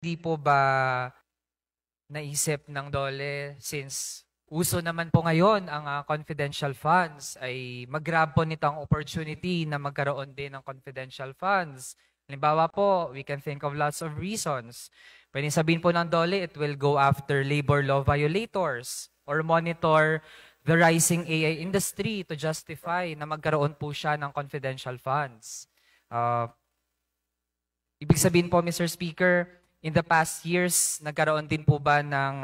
Di po ba naisip ng DOLE, since uso naman po ngayon ang confidential funds, ay mag-grab po nito ang opportunity na magkaroon din ng confidential funds? Halimbawa po, we can think of lots of reasons. Pwede sabihin po ng DOLE, it will go after labor law violators or monitor the rising AI industry to justify na magkaroon po siya ng confidential funds. Ibig sabihin po, Mr. Speaker, in the past years, nagkaroon din po ba ng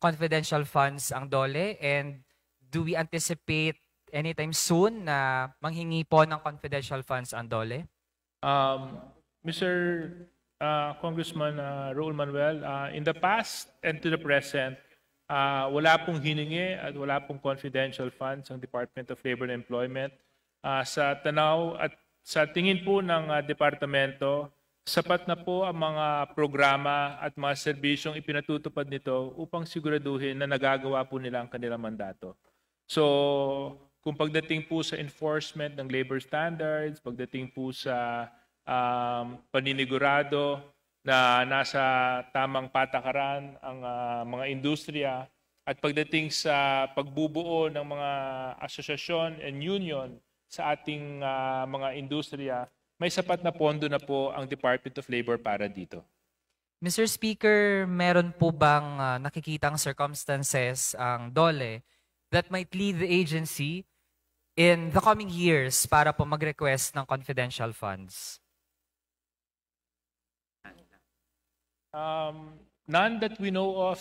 confidential funds ang DOLE? And do we anticipate anytime soon na manghingi po ng confidential funds ang DOLE? Mr. Congressman Raul Manuel, in the past and to the present, wala pong hiningi at wala pong confidential funds ang Department of Labor and Employment. Sa tanaw at sa tingin po ng departamento, sapat na po ang mga programa at mga serbisyong ipinatutupad nito upang siguraduhin na nagagawa po nila ang kanilang mandato. So, kung pagdating po sa enforcement ng labor standards, pagdating po sa paninigurado na nasa tamang patakaran ang mga industriya, at pagdating sa pagbubuo ng mga asosasyon and union sa ating mga industriya, may sapat na pondo na po ang Department of Labor para dito. Mr. Speaker, meron po bang nakikitang circumstances ang DOLE that might lead the agency in the coming years para po mag-request ng confidential funds? None that we know of,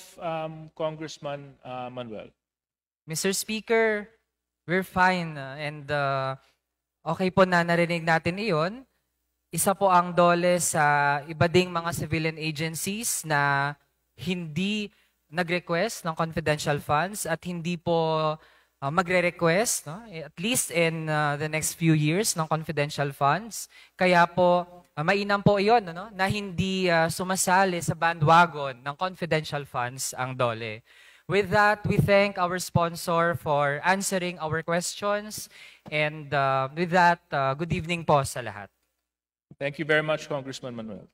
Congressman Manuel. Mr. Speaker, we're fine and okay po na narinig natin iyon. Isa po ang DOLE sa iba ding mga civilian agencies na hindi nag-request ng confidential funds at hindi po magre-request, no? At least in the next few years, ng confidential funds. Kaya po, mainam po iyon, no? Na hindi sumasali sa bandwagon ng confidential funds ang DOLE. With that, we thank our sponsor for answering our questions. And with that, good evening po sa lahat. Thank you very much, Congressman Manuel.